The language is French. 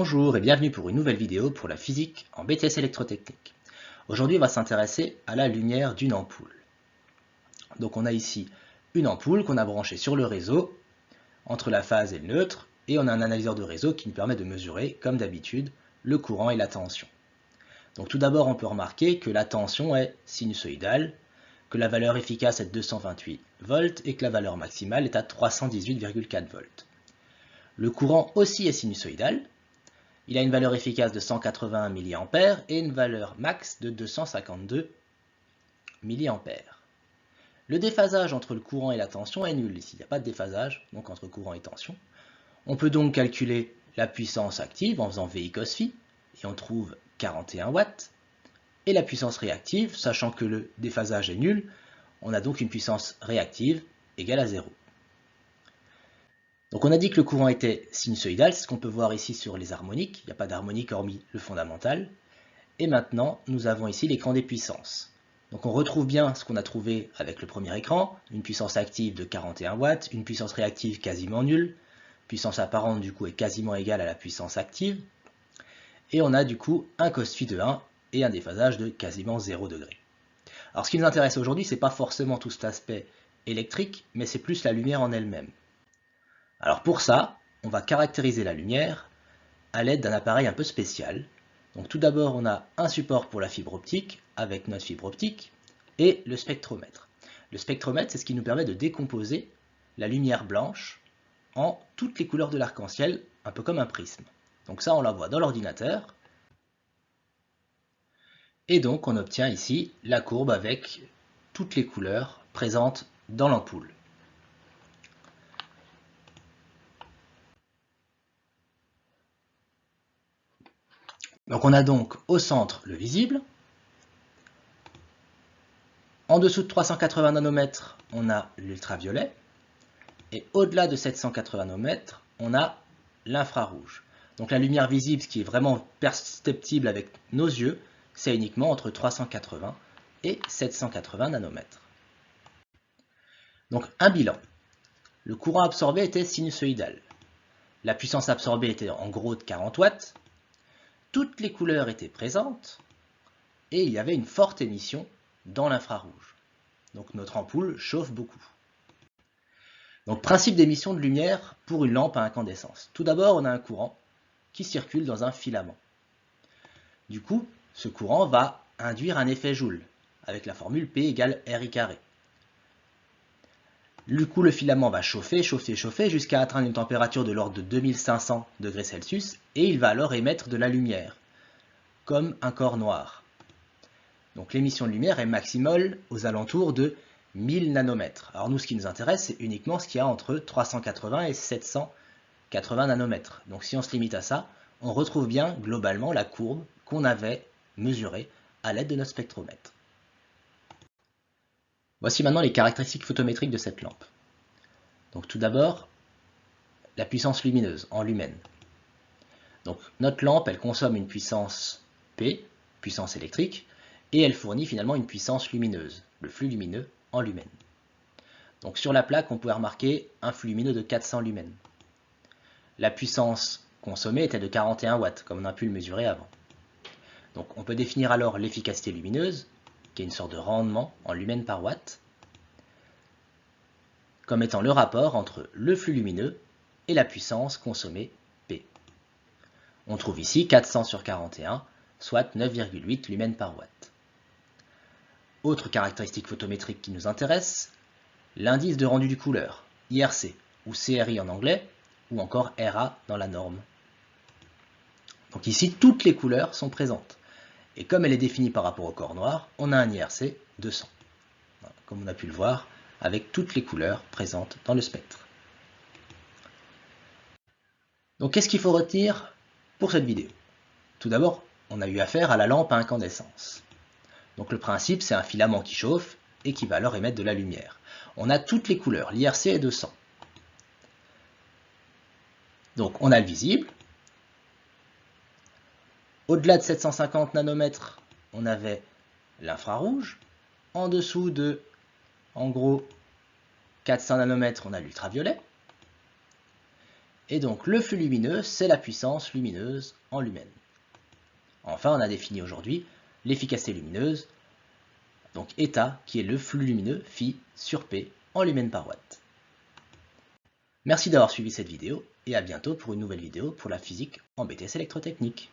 Bonjour et bienvenue pour une nouvelle vidéo pour la physique en BTS électrotechnique. Aujourd'hui on va s'intéresser à la lumière d'une ampoule. Donc on a ici une ampoule qu'on a branchée sur le réseau, entre la phase et le neutre, et on a un analyseur de réseau qui nous permet de mesurer, comme d'habitude, le courant et la tension. Donc tout d'abord on peut remarquer que la tension est sinusoïdale, que la valeur efficace est de 228 volts et que la valeur maximale est à 318,4 volts. Le courant aussi est sinusoïdal. Il a une valeur efficace de 181 mA et une valeur max de 252 mA. Le déphasage entre le courant et la tension est nul. Ici, il n'y a pas de déphasage, donc entre courant et tension. On peut donc calculer la puissance active en faisant VI cos phi, et on trouve 41 watts. Et la puissance réactive, sachant que le déphasage est nul, on a donc une puissance réactive égale à 0. Donc on a dit que le courant était sinusoïdal, c'est ce qu'on peut voir ici sur les harmoniques, il n'y a pas d'harmonique hormis le fondamental. Et maintenant, nous avons ici l'écran des puissances. Donc on retrouve bien ce qu'on a trouvé avec le premier écran, une puissance active de 41 watts, une puissance réactive quasiment nulle, puissance apparente du coup est quasiment égale à la puissance active, et on a du coup un cos phi de 1 et un déphasage de quasiment 0 degré. Alors ce qui nous intéresse aujourd'hui, ce n'est pas forcément tout cet aspect électrique, mais c'est plus la lumière en elle-même. Alors pour ça, on va caractériser la lumière à l'aide d'un appareil un peu spécial. Donc tout d'abord, on a un support pour la fibre optique avec notre fibre optique et le spectromètre. Le spectromètre, c'est ce qui nous permet de décomposer la lumière blanche en toutes les couleurs de l'arc-en-ciel, un peu comme un prisme. Donc ça, on la voit dans l'ordinateur. Et donc, on obtient ici la courbe avec toutes les couleurs présentes dans l'ampoule. Donc on a donc au centre le visible. En dessous de 380 nanomètres, on a l'ultraviolet. Et au-delà de 780 nanomètres, on a l'infrarouge. Donc la lumière visible, ce qui est vraiment perceptible avec nos yeux, c'est uniquement entre 380 et 780 nanomètres. Donc un bilan. Le courant absorbé était sinusoïdal. La puissance absorbée était en gros de 40 watts. Toutes les couleurs étaient présentes. Et il y avait une forte émission dans l'infrarouge. Donc notre ampoule chauffe beaucoup. Donc principe d'émission de lumière pour une lampe à incandescence. Tout d'abord, on a un courant qui circule dans un filament. Du coup, ce courant va induire un effet Joule, avec la formule P égale RI carré. Du coup, le filament va chauffer jusqu'à atteindre une température de l'ordre de 2500 degrés Celsius et il va alors émettre de la lumière, comme un corps noir. Donc l'émission de lumière est maximale aux alentours de 1000 nanomètres. Alors nous, ce qui nous intéresse, c'est uniquement ce qu'il y a entre 380 et 780 nanomètres. Donc si on se limite à ça, on retrouve bien globalement la courbe qu'on avait mesurée à l'aide de notre spectromètre. Voici maintenant les caractéristiques photométriques de cette lampe. Donc tout d'abord, la puissance lumineuse en lumen. Donc notre lampe, elle consomme une puissance P, puissance électrique, et elle fournit finalement une puissance lumineuse, le flux lumineux en lumen. Donc sur la plaque, on pouvait remarquer un flux lumineux de 400 lumens. La puissance consommée était de 41 watts, comme on a pu le mesurer avant. Donc on peut définir alors l'efficacité lumineuse, qui est une sorte de rendement en lumens par watt, comme étant le rapport entre le flux lumineux et la puissance consommée P. On trouve ici 400 sur 41, soit 9,8 lumens par watt. Autre caractéristique photométrique qui nous intéresse, l'indice de rendu du couleur, IRC, ou CRI en anglais, ou encore RA dans la norme. Donc ici, toutes les couleurs sont présentes. Et comme elle est définie par rapport au corps noir, on a un IRC de 100. Comme on a pu le voir, avec toutes les couleurs présentes dans le spectre. Donc qu'est-ce qu'il faut retenir pour cette vidéo? Tout d'abord, on a eu affaire à la lampe à incandescence. Donc le principe, c'est un filament qui chauffe et qui va alors émettre de la lumière. On a toutes les couleurs, l'IRC est de 100. Donc on a le visible. Au-delà de 750 nanomètres, on avait l'infrarouge. En dessous de, en gros, 400 nanomètres, on a l'ultraviolet. Et donc le flux lumineux, c'est la puissance lumineuse en lumen. Enfin, on a défini aujourd'hui l'efficacité lumineuse, donc eta, qui est le flux lumineux phi sur P en lumens par watt. Merci d'avoir suivi cette vidéo et à bientôt pour une nouvelle vidéo pour la physique en BTS électrotechnique.